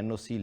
NOC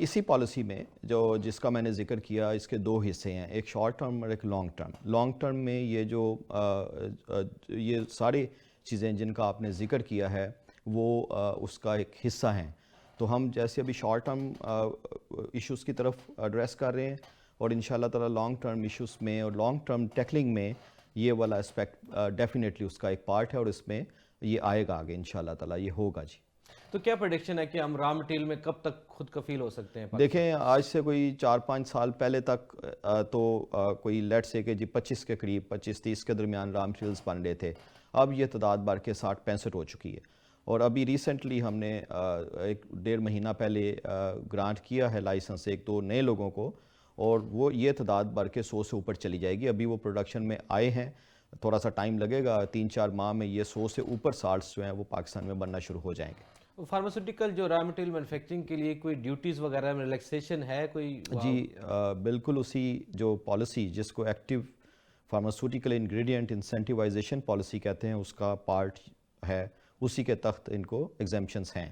اسی policy میں جس کا میں نے ذکر کیا، اس کے دو حصے ہیں، ایک شارٹ ٹرم اور ایک لانگ ٹرم. لانگ ٹرم میں یہ ساری چیزیں جن کا آپ نے ذکر کیا ہے وہ اس کا ایک حصہ ہیں. تو ہم جیسے ابھی شارٹ ٹرم ایشوز کی طرف ایڈریس کر رہے ہیں، اور انشاءاللہ تعالی لانگ ٹرم ایشوز میں اور لانگ ٹرم ٹیکلنگ میں یہ والا اسپیکٹ ڈیفینیٹلی اس کا ایک پارٹ ہے، اور اس میں یہ آئے گا آگے انشاءاللہ تعالی، یہ ہوگا جی. تو کیا پریڈکشن ہے کہ ہم را مٹیریل میں کب تک خود کفیل ہو سکتے ہیں؟ دیکھیں آج سے کوئی 4-5 سال پہلے تک تو کوئی لیٹ سے کہ جی 25 کے قریب 25-30 کے درمیان را مٹیریلز بن رہے تھے. اب یہ تعداد بڑھ کے 60-65 ہو چکی ہے. اور ابھی ریسنٹلی ہم نے 1.5 مہینہ پہلے گرانٹ کیا ہے لائسنس 2 نئے لوگوں کو، اور وہ یہ تعداد بڑھ کے 100 سے اوپر چلی جائے گی. ابھی وہ پروڈکشن میں آئے ہیں، تھوڑا سا ٹائم لگے گا، 3-4 ماہ میں یہ 100 سے اوپر سالٹس جو ہیں وہ پاکستان میں بننا شروع ہو جائیں گے. فارماسیوٹیکل جو را مٹیریل مینوفیکچرنگ کے لیے کوئی ڈیوٹیز وغیرہ میں ریلیکسیشن ہے کوئی؟ جی بالکل، اسی جو پالیسی جس کو ایکٹیو فارماسیوٹیکل انگریڈینٹ انسینٹیوائزیشن پالیسی کہتے ہیں، اس کا پارٹ ہے، اسی کے تحت ان کو ایگزیمپشنز ہیں.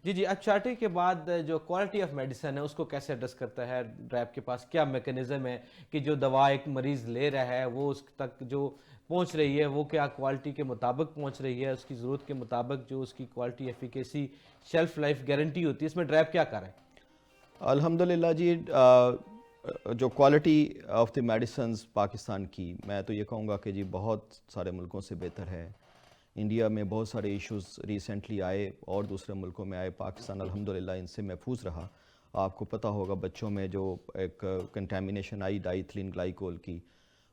جی اب چارٹر کے بعد جو کوالٹی آف میڈیسن ہے اس کو کیسے ایڈریس کرتا ہے ڈرائب کے پاس؟ کیا میکنزم ہے کہ جو دوا ایک مریض لے رہا ہے وہ اس تک جو پہنچ رہی ہے وہ کیا کوالٹی کے مطابق پہنچ رہی ہے، اس کی ضرورت کے مطابق جو اس کی quality, efficacy, shelf life guarantee ہوتی ہے، اس میں ڈرائب کیا کر رہا ہے؟ الحمدللہ جی، جو quality of the medicines Pakistan کی، میں تو یہ کہوں گا کہ جی بہت سارے ملکوں سے بہتر ہے. انڈیا میں بہت سارے ایشوز ریسنٹلی آئے اور دوسرے ملکوں میں آئے، پاکستان الحمدللہ ان سے محفوظ رہا. آپ کو پتہ ہوگا بچوں میں جو ایک کنٹامینیشن آئی ڈائی ایتھلین گلائکول کی،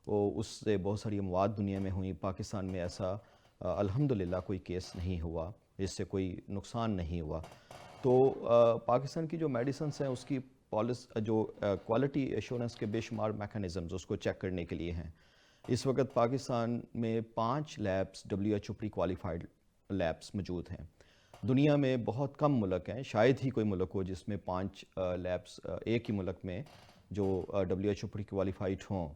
وہ اس سے بہت ساری اموات دنیا میں ہوئیں. پاکستان میں ایسا الحمدللہ کوئی کیس نہیں ہوا، جس سے کوئی نقصان نہیں ہوا. تو پاکستان کی جو میڈیسنس ہیں اس کی جو کوالٹی ایشورنس کے بے شمار میکانزمز اس کو چیک کرنے کے لیے ہیں. اس وقت پاکستان میں 5 labs WHO pre qualified labs موجود ہیں. دنیا میں بہت کم ملک ہیں، شاید ہی کوئی ملک ہو جس میں 5 لیبس ایک ہی ملک میں جو WHO پری کوالیفائڈ ہوں.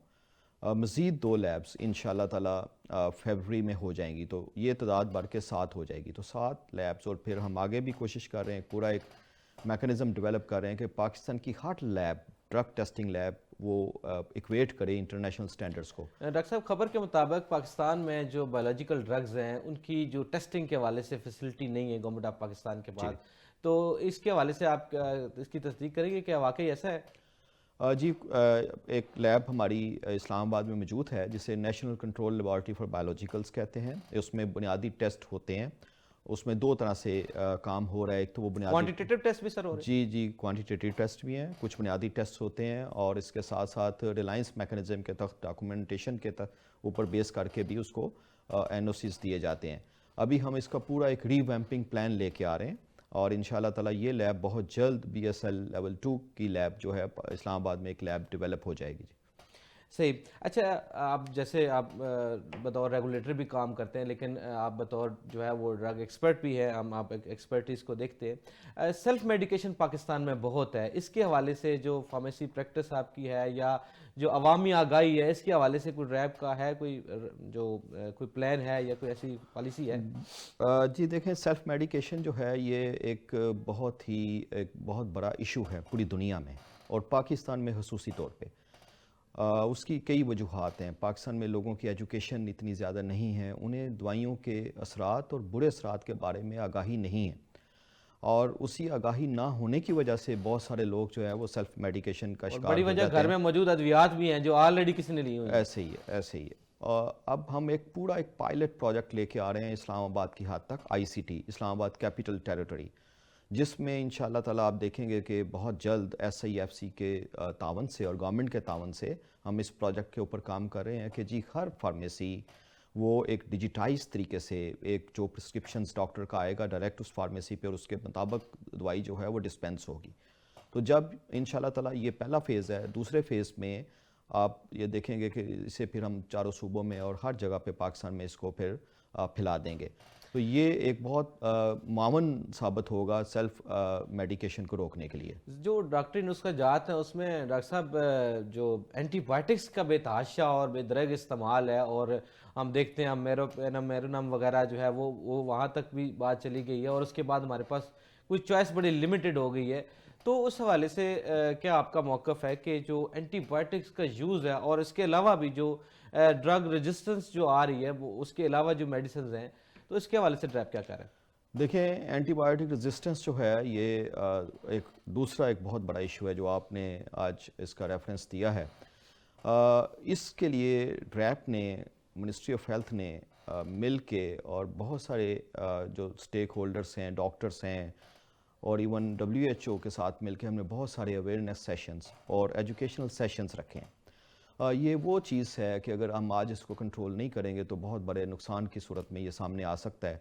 مزید 2 لیبس انشاءاللہ تعالی فیبری میں ہو جائیں گی، تو یہ تعداد بڑھ کے 7 ہو جائے گی. تو 7 لیبس، اور پھر ہم آگے بھی کوشش کر رہے ہیں، پورا ایک میکنزم ڈیولپ کر رہے ہیں کہ پاکستان کی ہر لیب، ڈرگ ٹیسٹنگ لیب، وہ ایکویٹ کرے انٹرنیشنل سٹینڈرڈز کو. ڈاکٹر صاحب، خبر کے مطابق پاکستان میں جو بایولوجیکل ڈرگز ہیں ان کی جو ٹیسٹنگ کے حوالے سے فیسلٹی نہیں ہے گورنمنٹ آف پاکستان کے پاس، تو اس کے حوالے سے آپ اس کی تصدیق کریں گے کیا واقعی ایسا ہے؟ جی ایک لیب ہماری اسلام آباد میں موجود ہے جسے نیشنل کنٹرول لیبارٹری فار بایولوجیکلز کہتے ہیں. اس میں بنیادی ٹیسٹ ہوتے ہیں. اس میں 2 طرح سے کام ہو رہا ہے. ایک تو وہ بنیادی کوانٹیٹیو ٹیسٹ بھی سر ہو رہے ہیں؟ جی کوانٹیٹیو ٹیسٹ بھی ہیں، کچھ بنیادی ٹیسٹ ہوتے ہیں، اور اس کے ساتھ ساتھ ریلائنس میکنزم کے تحت ڈاکومنٹیشن کے اوپر بیس کر کے بھی اس کو NOCs دیے جاتے ہیں. ابھی ہم اس کا پورا ایک ری ویمپنگ پلان لے کے آ رہے ہیں، اور انشاءاللہ تعالی یہ لیب بہت جلد BSL لیول 2 کی لیب جو ہے اسلام آباد میں ایک لیب ڈیولپ ہو جائے گی. صحیح. اچھا، آپ بطور ریگولیٹر بھی کام کرتے ہیں، لیکن آپ بطور جو ہے وہ ڈرگ ایکسپرٹ بھی ہے، آپ ایکسپرٹیز کو دیکھتے ہیں. سیلف میڈیکیشن پاکستان میں بہت ہے، اس کے حوالے سے جو فارمیسی پریکٹس آپ کی ہے یا جو عوامی آگاہی ہے، اس کے حوالے سے کوئی ریب کا ہے کوئی پلان ہے یا کوئی ایسی پالیسی ہے؟ جی دیکھیں، سیلف میڈیکیشن جو ہے یہ ایک بہت بڑا ایشو ہے پوری دنیا میں، اور پاکستان میں خصوصی طور پہ. اس کی کئی وجوہات ہیں. پاکستان میں لوگوں کی ایجوکیشن اتنی زیادہ نہیں ہے، انہیں دوائیوں کے اثرات اور برے اثرات کے بارے میں آگاہی نہیں ہے، اور اسی آگاہی نہ ہونے کی وجہ سے بہت سارے لوگ جو ہے وہ سیلف میڈیکیشن کا شکار ہو بڑی جاتے وجہ ہیں. گھر میں موجود ادویات بھی ہیں جو آلریڈی کسی نے لی ہوئی ہیں. ایسے ہی ہے. اب ہم ایک پورا ایک پائلٹ پروجیکٹ لے کے آ رہے ہیں اسلام آباد کی حد تک، ICT اسلام آباد کیپٹل ٹیریٹری، جس میں انشاءاللہ تعالی آپ دیکھیں گے کہ بہت جلد SIFC کے تعاون سے اور گورنمنٹ کے تعاون سے ہم اس پروجیکٹ کے اوپر کام کر رہے ہیں کہ جی ہر فارمیسی وہ ایک ڈیجیٹائز طریقے سے، ایک جو پرسکرپشنز ڈاکٹر کا آئے گا ڈائریکٹ اس فارمیسی پہ، اور اس کے مطابق دوائی جو ہے وہ ڈسپینس ہوگی. تو جب انشاءاللہ تعالی یہ پہلا فیز ہے، دوسرے فیز میں آپ یہ دیکھیں گے کہ اسے پھر ہم چاروں صوبوں میں اور ہر جگہ پہ پاکستان میں اس کو پھر پھیلا دیں گے. تو یہ ایک بہت معاون ثابت ہوگا سیلف میڈیکیشن کو روکنے کے لیے. جو ڈاکٹری نسخہ جات ہیں اس میں ڈاکٹر صاحب جو اینٹی بائیوٹکس کا بے تحاشا اور بے درگ استعمال ہے، اور ہم دیکھتے ہیں میرونم وغیرہ جو ہے وہ وہاں تک بھی بات چلی گئی ہے، اور اس کے بعد ہمارے پاس کوئی چوائس بڑی لمیٹڈ ہو گئی ہے. تو اس حوالے سے کیا آپ کا موقف ہے کہ جو اینٹی بائیوٹکس کا یوز ہے اور اس کے علاوہ بھی جو ڈرگ ریزسٹنس جو آ رہی ہے وہ اس کے علاوہ جو میڈیسنز ہیں تو اس کے حوالے سے ڈریپ کیا کر رہے ہیں؟ دیکھیں اینٹی بایوٹک ریزسٹنس جو ہے یہ ایک دوسرا ایک بہت بڑا ایشو ہے جو آپ نے آج اس کا ریفرنس دیا ہے. اس کے لیے ڈریپ نے منسٹری آف ہیلتھ نے مل کے اور بہت سارے جو اسٹیک ہولڈرس ہیں ڈاکٹرس ہیں اور ایون WHO کے ساتھ مل کے ہم نے بہت سارے اویئرنیس سیشنز اور ایجوکیشنل سیشنز رکھے ہیں. یہ وہ چیز ہے کہ اگر ہم آج اس کو کنٹرول نہیں کریں گے تو بہت بڑے نقصان کی صورت میں یہ سامنے آ سکتا ہے.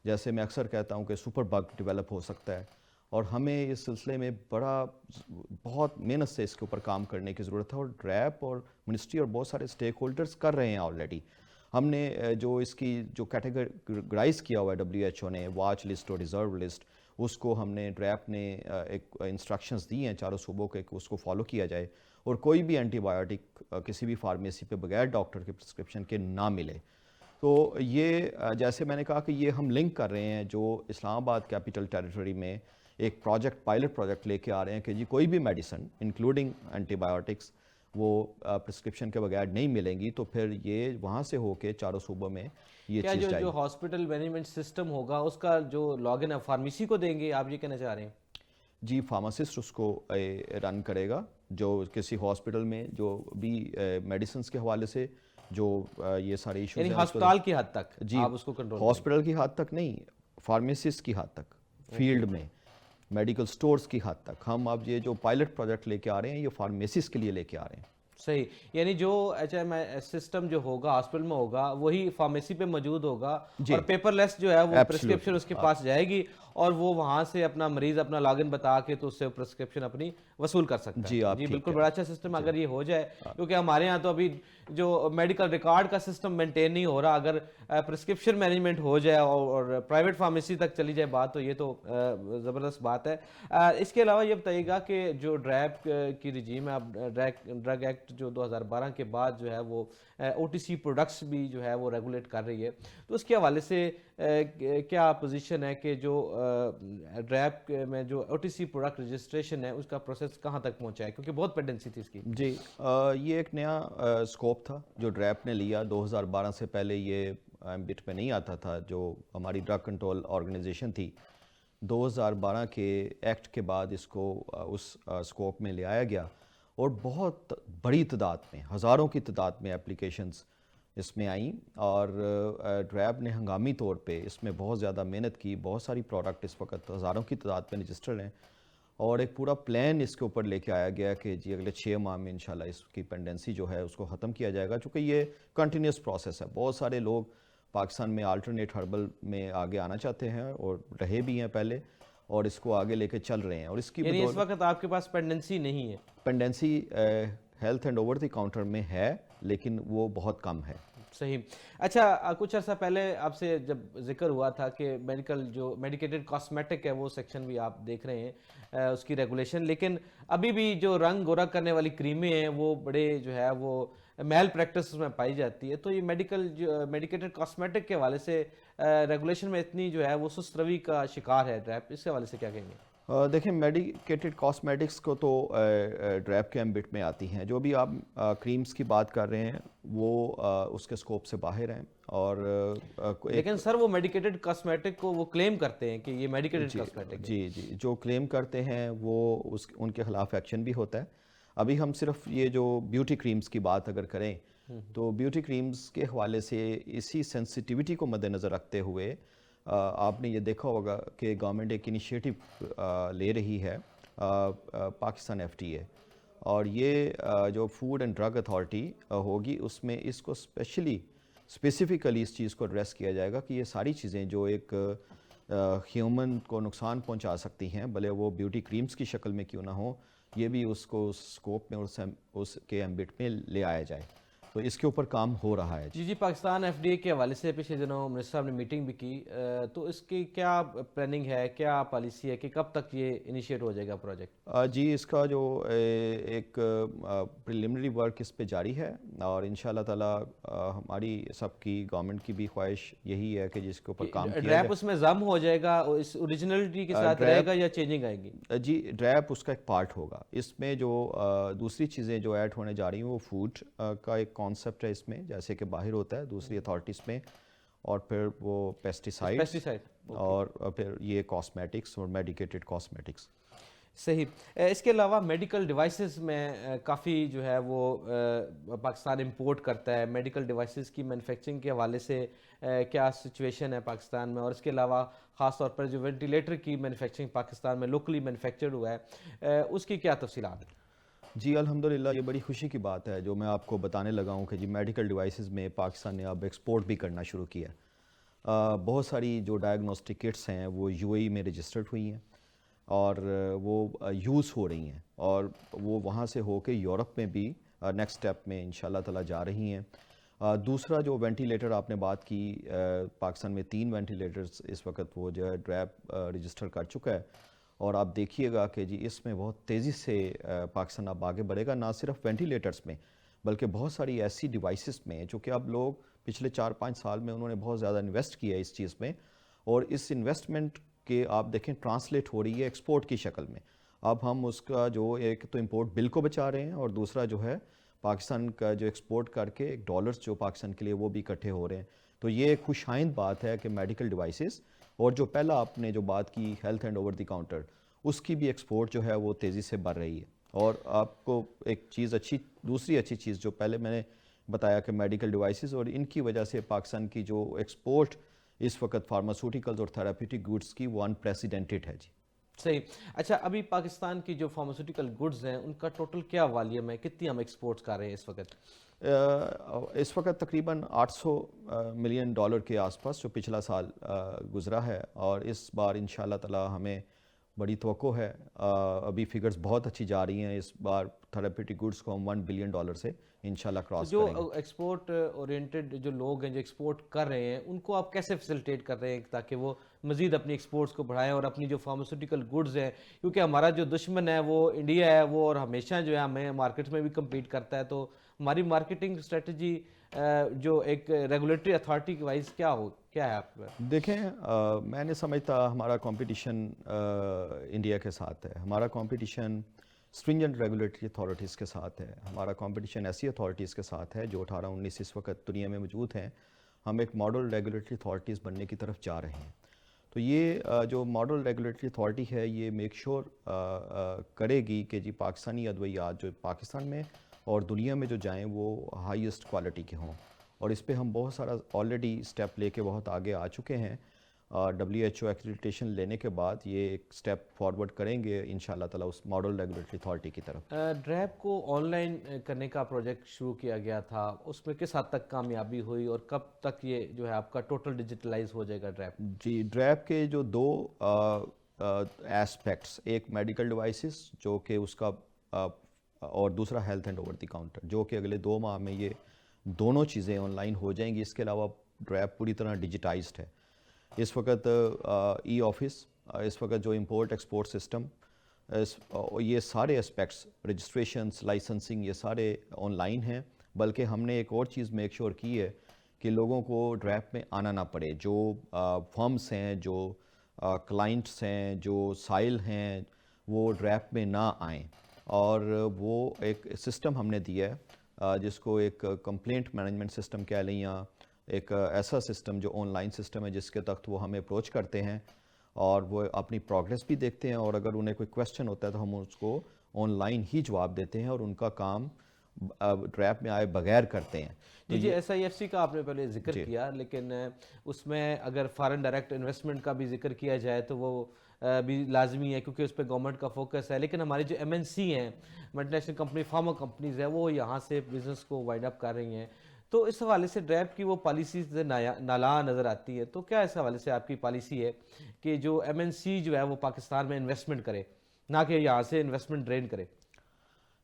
جیسے میں اکثر کہتا ہوں کہ سپر بگ ڈیولپ ہو سکتا ہے اور ہمیں اس سلسلے میں بہت محنت سے اس کے اوپر کام کرنے کی ضرورت ہے اور ڈریپ اور منسٹری اور بہت سارے سٹیک ہولڈرز کر رہے ہیں آلریڈی. ہم نے جو اس کی جو کیٹیگرائز کیا ہوا ہے WHO نے واچ لسٹ اور ریزرو لسٹ اس کو ہم نے ڈریپ نے ایک انسٹرکشنز دی ہیں چاروں صوبوں کے کہ اس کو فالو کیا جائے اور کوئی بھی اینٹی بایوٹک کسی بھی فارمیسی پہ بغیر ڈاکٹر کے پرسکرپشن کے نہ ملے. تو یہ جیسے میں نے کہا کہ یہ ہم لنک کر رہے ہیں جو اسلام آباد کیپٹل ٹیریٹری میں ایک پائلٹ پروجیکٹ لے کے آ رہے ہیں کہ جی کوئی بھی میڈیسن انکلوڈنگ اینٹی بایوٹکس وہ پرسکرپشن کے بغیر نہیں ملیں گی تو پھر یہ وہاں سے ہو کے چاروں صوبوں میں یہ چیز جائے گی. جو ہاسپٹل مینجمنٹ سسٹم ہوگا اس کا جو لاگ ان فارمیسی کو دیں گے آپ یہ کہنا چاہ رہے ہیں؟ جی فارماسسٹ اس کو رن کرے گا جو کسی ہاسپٹل میں جو بھی میڈیسنز کے حوالے سے جو یہ سارے ایشوز یعنی ہسپتال کی حد تک جی آپ اس کو کنٹرول ہاسپٹل کی حد تک نہیں فارمیسسٹ کی حد تک فیلڈ میں میڈیکل سٹورز کی حد تک ہم اب یہ جو پائلٹ پروجیکٹ لے کے آ رہے ہیں یہ فارمیسسٹ کے لیے لے کے آ رہے ہیں. صحیح. یعنی جو HMI سسٹم جو ہوگا ہاسپٹل میں ہوگا وہی فارمیسی پہ موجود ہوگا اور پیپر لیس جو ہے وہ پرسکرپشن اس کے پاس جائے گی اور وہ وہاں سے اپنا مریض اپنا لاگ ان بتا کے تو اس سے پرسکرپشن اپنی وصول کر سکتا ہے. جی بالکل بڑا اچھا سسٹم اگر یہ ہو جائے کیونکہ ہمارے یہاں تو ابھی جو میڈیکل ریکارڈ کا سسٹم مینٹین نہیں ہو رہا. اگر پرسکرپشن مینجمنٹ ہو جائے اور پرائیویٹ فارمیسی تک چلی جائے بات تو یہ تو زبردست بات ہے. اس کے علاوہ یہ بتائیے گا کہ جو ڈریپ کی رجیم ہے اب ڈرگ ایکٹ جو 2012 کے بعد جو ہے وہ OTC پروڈکٹس بھی جو ہے وہ ریگولیٹ کر رہی ہے تو اس کے حوالے سے کیا پوزیشن ہے کہ جو ڈریپ میں جو OTC پروڈکٹ رجسٹریشن ہے اس کا پروسیس کہاں تک پہنچا ہے کیونکہ بہت پینڈنسی تھی اس کی؟ جی یہ ایک نیا اسکوپ تھا جو ڈریپ نے لیا 2012 سے پہلے یہ ایمبٹ میں نہیں آتا تھا. جو ہماری ڈرگ کنٹرول آرگنائزیشن تھی 2012 کے ایکٹ کے بعد اس کو اس اسکوپ میں لے آیا گیا اور بہت بڑی تعداد میں ہزاروں کی تعداد میں اپلیکیشنز اس میں آئیں اور ڈریپ نے ہنگامی طور پہ اس میں بہت زیادہ محنت کی. بہت ساری پروڈکٹ اس وقت ہزاروں کی تعداد میں رجسٹرڈ ہیں اور ایک پورا پلان اس کے اوپر لے کے آیا گیا کہ جی اگلے 6 ماہ میں انشاءاللہ اس کی پینڈنسی جو ہے اس کو ختم کیا جائے گا چونکہ یہ کنٹینیوس پروسیس ہے. بہت سارے لوگ پاکستان میں آلٹرنیٹ ہربل میں آگے آنا چاہتے ہیں اور رہے بھی ہیں پہلے اور اس کو آگے لے کے چل رہے ہیں اور اس کی یعنی اس وقت آپ کے پاس پینڈنسی نہیں ہے؟ Pendency health and over the counter میں ہے لیکن وہ بہت کم ہے. صحیح. اچھا کچھ عرصہ پہلے آپ سے جب ذکر ہوا تھا کہ جو میڈیکیٹڈ کاسمیٹک ہے وہ سیکشن بھی آپ دیکھ رہے ہیں اس کی ریگولیشن لیکن ابھی بھی جو رنگ گورا کرنے والی کریمیں ہیں وہ بڑے جو ہے وہ میل پریکٹس میں پائی جاتی ہے. تو یہ میڈیکیٹڈ کاسمیٹک کے حوالے سے ریگولیشن میں اتنی جو ہے وہ سست روی کا شکار ہے ڈریپ, اس کے حوالے سے کیا کہیں گے؟ دیکھیں میڈیکیٹڈ کاسمیٹکس کو تو ڈریپ کے ایمبٹ میں آتی ہیں. جو بھی آپ کریمز کی بات کر رہے ہیں وہ اس کے اسکوپ سے باہر ہیں اور لیکن سر وہ میڈیکیٹڈ کاسمیٹک کو وہ کلیم کرتے ہیں کہ یہ میڈیکیٹڈ کاسمیٹک ہے. جی جو کلیم کرتے ہیں وہ ان کے خلاف ایکشن بھی ہوتا ہے. ابھی ہم صرف یہ جو بیوٹی کریمز کی بات اگر کریں تو بیوٹی کریمز کے حوالے سے اسی سینسٹیوٹی کو مد نظر رکھتے ہوئے آپ نے یہ دیکھا ہوگا کہ گورنمنٹ ایک انیشیٹو لے رہی ہے پاکستان FDA اور یہ جو فوڈ اینڈ ڈرگ اتھارٹی ہوگی اس میں اس کو اسپیسیفکلی اس چیز کو ایڈریس کیا جائے گا کہ یہ ساری چیزیں جو ایک ہیومن کو نقصان پہنچا سکتی ہیں بھلے وہ بیوٹی کریمز کی شکل میں کیوں نہ ہو یہ بھی اس کو اسکوپ میں اس کے ایمبٹ میں لے آیا جائے. تو اس کے اوپر کام ہو رہا ہے. جی پاکستان ایف ڈی اے کے حوالے سے پچھلے دنوں منسٹر صاحب نے میٹنگ بھی کی، تو اس کی کیا پلاننگ ہے، کیا پالیسی ہے کہ کب تک یہ انیشیٹ ہو جائے گا پروجیکٹ؟ جی اس کا جو ایک پریلیمنری ورک اس پہ جاری ہے، اور انشاءاللہ تعالی ہماری سب کی گورنمنٹ کی بھی خواہش یہی ہے کہ جس کے اوپر کام کیا ڈریپ اس میں ضم ہو جائے گا، اس اوریجنلٹی کے ساتھ رہے گا یا چینجنگ آئے گی؟ جی ڈریپ اس کا ایک پارٹ ہوگا. اس میں جو دوسری چیزیں جو ایڈ ہونے جا رہی ہیں وہ فوڈ کا ایک کانسیپٹ ہے اس میں، جیسے کہ باہر ہوتا ہے دوسری اتھارٹیز میں، اور پھر وہ پیسٹیسائڈ اور پھر یہ کاسمیٹکس اور میڈیکیٹڈ کاسمیٹکس. صحیح. اس کے علاوہ میڈیکل ڈیوائسز میں کافی جو ہے وہ پاکستان امپورٹ کرتا ہے. میڈیکل ڈیوائسز کی مینوفیکچرنگ کے حوالے سے کیا سچویشن ہے پاکستان میں، اور اس کے علاوہ خاص طور پر جو وینٹیلیٹر کی مینوفیکچرنگ پاکستان میں لوکلی مینوفیکچرڈ ہوا ہے، اس کی کیا تفصیلات ہیں؟ جی الحمدللہ یہ بڑی خوشی کی بات ہے جو میں آپ کو بتانے لگا ہوں کہ جی میڈیکل ڈیوائسز میں پاکستان نے اب ایکسپورٹ بھی کرنا شروع کیا. بہت ساری جو ڈائگنوسٹک کٹس ہیں وہ یو اے ای میں رجسٹرڈ ہوئی ہیں اور وہ یوز ہو رہی ہیں، اور وہ وہاں سے ہو کے یورپ میں بھی نیکسٹ سٹیپ میں انشاءاللہ تعالی جا رہی ہیں. دوسرا جو وینٹیلیٹر آپ نے بات کی، پاکستان میں 3 وینٹیلیٹرز اس وقت وہ جو ہے ڈریپ رجسٹر کر چکا ہے، اور آپ دیکھیے گا کہ جی اس میں بہت تیزی سے پاکستان اب آگے بڑھے گا، نہ صرف وینٹیلیٹرز میں بلکہ بہت ساری ایسی ڈیوائسز میں جو کہ اب لوگ پچھلے 4-5 سال میں انہوں نے بہت زیادہ انویسٹ کیا ہے اس چیز میں، اور اس انویسٹمنٹ کہ آپ دیکھیں ٹرانسلیٹ ہو رہی ہے ایکسپورٹ کی شکل میں. اب ہم اس کا جو ایک تو امپورٹ بل کو بچا رہے ہیں، اور دوسرا جو ہے پاکستان کا جو ایکسپورٹ کر کے ایک ڈالرز جو پاکستان کے لیے وہ بھی اکٹھے ہو رہے ہیں. تو یہ ایک خوش آئند بات ہے کہ میڈیکل ڈیوائسز، اور جو پہلا آپ نے جو بات کی health and over the counter, اس کی بھی ایکسپورٹ جو ہے وہ تیزی سے بڑھ رہی ہے. اور آپ کو ایک چیز دوسری اچھی چیز جو پہلے میں نے بتایا کہ میڈیکل ڈیوائسز، اور ان کی وجہ سے پاکستان کی جو ایکسپورٹ اس وقت فارماسوٹیکلز اور تھراپیوٹک گوڈز کی وہ انپریسیڈنٹڈ ہے. جی صحیح. اچھا ابھی پاکستان کی جو فارماسوٹیکل گڈز ہیں ان کا ٹوٹل کیا والیوم ہے، کتنی ہم ایکسپورٹس کر رہے ہیں اس وقت؟ اس وقت تقریباً $800 ملین کے آس پاس جو پچھلا سال گزرا ہے، اور اس بار انشاءاللہ تعالی ہمیں بڑی توقع ہے. ابھی فگرز بہت اچھی جا رہی ہیں. اس بار تھراپیوٹک گڈز کو ہم $1 بلین سے انشاءاللہ کراس کریں گے. جو ایکسپورٹ اورینٹڈ جو لوگ ہیں جو ایکسپورٹ کر رہے ہیں ان کو آپ کیسے فیسلٹیٹ کر رہے ہیں تاکہ وہ مزید اپنی ایکسپورٹس کو بڑھائیں اور اپنی جو فارماسوٹیکل گڈز ہیں، کیونکہ ہمارا جو دشمن ہے وہ انڈیا ہے، وہ اور ہمیشہ جو ہے ہمیں مارکیٹس میں بھی کمپیٹ کرتا ہے، تو ہماری مارکیٹنگ اسٹریٹجی جو ایک ریگولیٹری اتھارٹی کی وائز کیا ہے آپ کے پاس؟ دیکھیں میں نے سمجھتا ہمارا کمپٹیشن انڈیا کے ساتھ ہے، ہمارا کمپٹیشن اسٹرنجنٹ ریگولیٹری اتھارٹیز کے ساتھ ہے، ہمارا کمپٹیشن ایسی اتھارٹیز کے ساتھ ہے جو 18-19 اس وقت دنیا میں موجود ہیں. ہم ایک ماڈل ریگولیٹری اتھارٹیز بننے کی طرف جا رہے ہیں. تو یہ جو ماڈل ریگولیٹری اتھارٹی ہے یہ میک شور کرے گی کہ جی پاکستانی ادویات جو پاکستان میں اور دنیا میں جو جائیں وہ ہائیسٹ کوالٹی کے ہوں، اور اس پہ ہم بہت سارا آلریڈی اسٹیپ لے کے بہت آگے آ چکے ہیں. WHO ایکریڈیٹیشن لینے کے بعد یہ ایک اسٹیپ فارورڈ کریں گے انشاءاللہ تعالی اس ماڈل ریگولیٹری اتھارٹی کی طرف. ڈریپ کو آن لائن کرنے کا پروجیکٹ شروع کیا گیا تھا، اس میں کس حد تک کامیابی ہوئی اور کب تک یہ جو ہے آپ کا ٹوٹل ڈیجیٹلائز ہو جائے گا ڈریپ؟ جی ڈریپ کے جو 2 ایسپیکٹس، ایک میڈیکل ڈیوائسز جو کہ اس کا اور دوسرا health and over the counter, جو کہ اگلے 2 ماہ میں یہ دونوں چیزیں آن لائن ہو جائیں گی. اس کے علاوہ ڈریپ پوری طرح ڈیجیٹائزڈ ہے. اس وقت ای آفس، اس وقت جو امپورٹ ایکسپورٹ سسٹم، یہ سارے اسپیکٹس، رجسٹریشنز، لائسنسنگ، یہ سارے آن لائن ہیں. بلکہ ہم نے ایک اور چیز میک شور کی ہے کہ لوگوں کو ڈریپ میں آنا نہ پڑے. جو فرمز ہیں، جو کلائنٹس ہیں، جو سائل ہیں، وہ ڈریپ میں نہ آئیں. اور وہ ایک سسٹم ہم نے دیا ہے جس کو ایک کمپلینٹ مینجمنٹ سسٹم کہہ لیں، یا ایک ایسا سسٹم جو آن لائن سسٹم ہے جس کے تحت وہ ہمیں اپروچ کرتے ہیں اور وہ اپنی پروگریس بھی دیکھتے ہیں، اور اگر انہیں کوئی کویسچن ہوتا ہے تو ہم اس کو آن لائن ہی جواب دیتے ہیں اور ان کا کام ڈریپ میں آئے بغیر کرتے ہیں. جی SIFC کا آپ نے پہلے ذکر کیا، لیکن اس میں اگر فارن ڈائریکٹ انویسٹمنٹ کا بھی ذکر کیا جائے تو وہ بھی لازمی ہے کیونکہ اس پہ گورنمنٹ کا فوکس ہے. لیکن ہماری جو MNC ہیں، multi national company, pharma companies ہیں، وہ یہاں سے بزنس کو وائنڈ اپ کر رہی ہیں. تو اس حوالے سے ڈریپ کی وہ پالیسیز نالاں نظر آتی ہے. تو کیا اس حوالے سے آپ کی پالیسی ہے کہ جو MNC جو ہے وہ پاکستان میں انویسٹمنٹ کرے، نہ کہ یہاں سے انویسٹمنٹ ڈرین کرے؟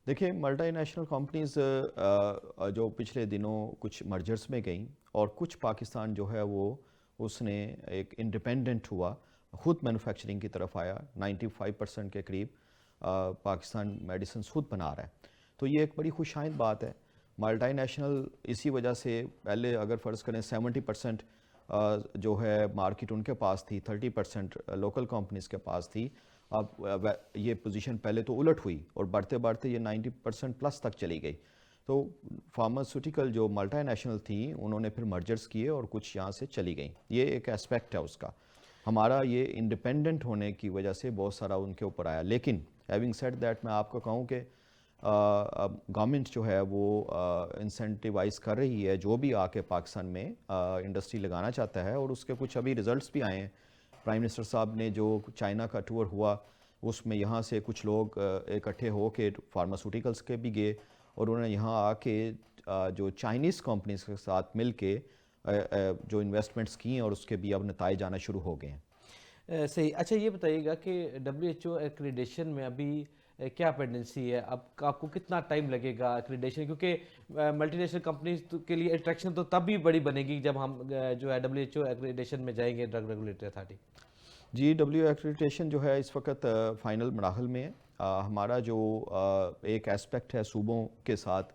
دیکھیں ملٹی نیشنل کمپنیز جو پچھلے دنوں کچھ مرجرز میں گئیں اور کچھ پاکستان جو ہے وہ اس نے ایک انڈیپینڈنٹ ہوا، خود مینوفیکچرنگ کی طرف آیا، 95% کے قریب پاکستان میڈیسنز خود بنا رہا ہے، تو یہ ایک بڑی خوش آئند بات ہے۔ ملٹی نیشنل اسی وجہ سے پہلے اگر فرض کریں 70% جو ہے مارکیٹ ان کے پاس تھی، 30% لوکل کمپنیز کے پاس تھی، اب یہ پوزیشن پہلے تو الٹ ہوئی اور بڑھتے بڑھتے یہ 90% پلس تک چلی گئی۔ تو فارماسیوٹیکل جو ملٹی نیشنل تھیں انہوں نے پھر مرجرز کیے اور کچھ یہاں سے چلی گئیں، یہ ایک اسپیکٹ ہے اس کا۔ ہمارا یہ انڈیپینڈنٹ ہونے کی وجہ سے بہت سارا ان کے اوپر آیا، لیکن ہیونگ سیڈ دیٹ میں آپ کو کہوں کہ گورنمنٹ جو ہے وہ انسینٹیوائز کر رہی ہے جو بھی آ کے پاکستان میں انڈسٹری لگانا چاہتا ہے، اور اس کے کچھ ابھی ریزلٹس بھی آئے ہیں۔ پرائم منسٹر صاحب نے جو چائنا کا ٹور ہوا اس میں یہاں سے کچھ لوگ اکٹھے ہو کے فارماسیوٹیکلس کے بھی گئے اور انہوں نے یہاں آ کے جو چائنیز کمپنیز کے ساتھ مل کے جو انویسٹمنٹس کی ہیں اور اس کے بھی اب نتائج آنا شروع ہو گئے ہیں۔ صحیح۔ اچھا یہ بتائیے گا کہ WHO ایکریڈیشن میں ابھی کیا پینڈنسی ہے؟ اب آپ کو کتنا ٹائم لگے گا ایکریڈیشن؟ کیونکہ ملٹی نیشنل کمپنیز کے لیے اٹریکشن تو تب بھی بڑی بنے گی جب ہم جو ہے WHO ایکریڈیشن میں جائیں گے، ڈرگ ریگولیٹری اتھارٹی۔ جی ایکریڈیٹیشن جو ہے اس وقت فائنل مراحل میں ہے۔ ہمارا جو ایک اسپیکٹ ہے صوبوں کے ساتھ،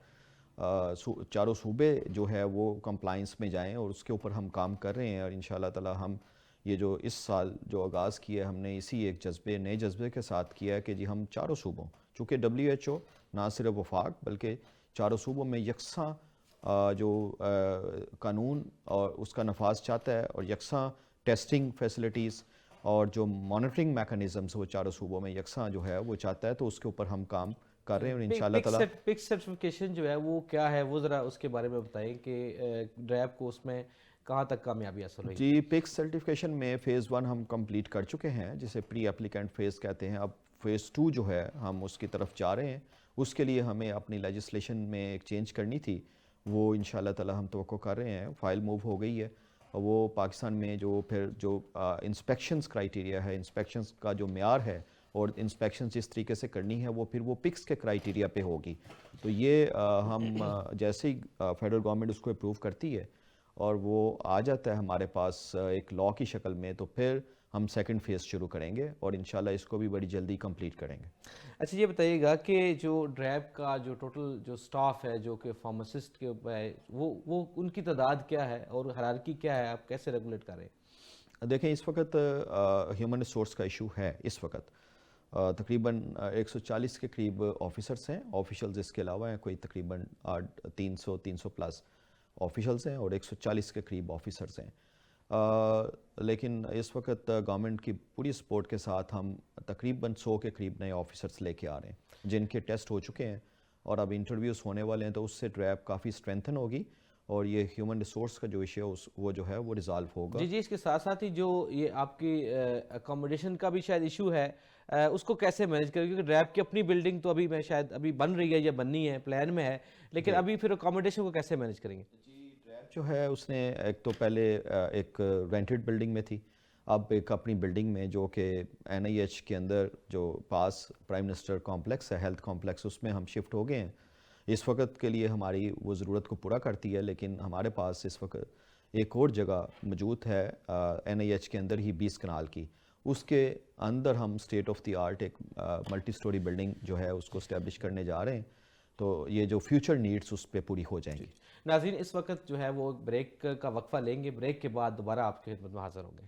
چاروں صوبے جو ہے وہ کمپلائنس میں جائیں، اور اس کے اوپر ہم کام کر رہے ہیں، اور انشاءاللہ تعالی ہم یہ جو اس سال جو آغاز کیا ہے ہم نے اسی ایک نئے جذبے کے ساتھ کیا ہے کہ جی ہم چاروں صوبوں، چونکہ WHO نہ صرف وفاق بلکہ چاروں صوبوں میں یکساں جو قانون اور اس کا نفاذ چاہتا ہے، اور یکساں ٹیسٹنگ فیسلٹیز اور جو مانیٹرنگ میکانزمز وہ چاروں صوبوں میں یکساں جو ہے وہ چاہتا ہے، تو اس کے اوپر ہم کام کر رہے ہیں، اور انشاءاللہ تعالی پک سرٹیفکیشن جو ہے وہ کیا ہے، وہ ذرا اس کے بارے میں بتائیں کہ ڈرائیو کو اس میں کہاں تک کامیابی حاصل ہوئی؟ جی پکس سرٹیفکیشن میں فیز 1 ہم کمپلیٹ کر چکے ہیں، جسے پری اپلیکینٹ فیز کہتے ہیں۔ اب فیز 2 جو ہے ہم اس کی طرف جا رہے ہیں، اس کے لیے ہمیں اپنی لیجسلیشن میں ایک چینج کرنی تھی، وہ انشاءاللہ تعالی ہم توقع کر رہے ہیں، فائل موو ہو گئی ہے، اور وہ پاکستان میں جو پھر جو انسپیکشنز کرائیٹیریا ہے، انسپیکشنز کا جو معیار ہے اور انسپیکشن جس طریقے سے کرنی ہے وہ پھر وہ پکس کے کرائیٹیریا پہ ہوگی۔ تو یہ ہم جیسے ہی فیڈرل گورنمنٹ اس کو اپروو کرتی ہے اور وہ آ جاتا ہے ہمارے پاس ایک لا کی شکل میں، تو پھر ہم سیکنڈ فیز شروع کریں گے اور انشاءاللہ اس کو بھی بڑی جلدی کمپلیٹ کریں گے۔ اچھا یہ بتائیے گا کہ جو ڈرائیو کا جو ٹوٹل جو سٹاف ہے جو کہ فارماسسٹ کے ہے، وہ ان کی تعداد کیا ہے اور ہیرارکی کیا ہے؟ آپ کیسے ریگولیٹ کر رہے ہیں؟ دیکھیں اس وقت ہیومن ریسورس کا ایشو ہے، اس وقت تقریباً 140 کے قریب آفیسرس ہیں، آفیشلز اس کے علاوہ ہیں کوئی تقریباً 300 پلس آفیشلز ہیں، اور 140 کے قریب آفیسرز ہیں۔ لیکن اس وقت گورنمنٹ کی پوری سپورٹ کے ساتھ ہم تقریباً 100 کے قریب نئے آفیسرز لے کے آ رہے ہیں، جن کے ٹیسٹ ہو چکے ہیں اور اب انٹرویوز ہونے والے ہیں، تو اس سے ڈرائیو کافی اسٹرینتھن ہوگی اور یہ ہیومن ریسورس کا جو ایشو ہے وہ جو ہے وہ ریزالو ہوگا۔ جی اس کے ساتھ ساتھ ہی جو یہ آپ کی اکاموڈیشن کا بھی شاید ایشو ہے، اس کو کیسے مینیج کریں؟ کیونکہ ڈرائیو کی اپنی بلڈنگ تو ابھی میں شاید ابھی بن رہی ہے یا بننی ہے، پلان میں ہے، لیکن ابھی پھر اکاموڈیشن کو کیسے مینیج کریں گے؟ جو ہے اس نے ایک تو پہلے ایک رینٹڈ بلڈنگ میں تھی، اب ایک اپنی بلڈنگ میں جو کہ NIH کے اندر جو پاس پرائم منسٹر کمپلیکس ہے، ہیلتھ کمپلیکس، اس میں ہم شفٹ ہو گئے ہیں۔ اس وقت کے لیے ہماری وہ ضرورت کو پورا کرتی ہے، لیکن ہمارے پاس اس وقت ایک اور جگہ موجود ہے NIH کے اندر ہی 20 کنال کی، اس کے اندر ہم اسٹیٹ آف دی آرٹ ایک ملٹی سٹوری بلڈنگ جو ہے اس کو اسٹیبلش کرنے جا رہے ہیں، تو یہ جو فیوچر نیڈز اس پہ پوری ہو جائیں گی۔ ناظرین اس وقت جو ہے وہ بریک کا وقفہ لیں گے، بریک کے بعد دوبارہ آپ کی خدمت میں حاضر ہوں گے۔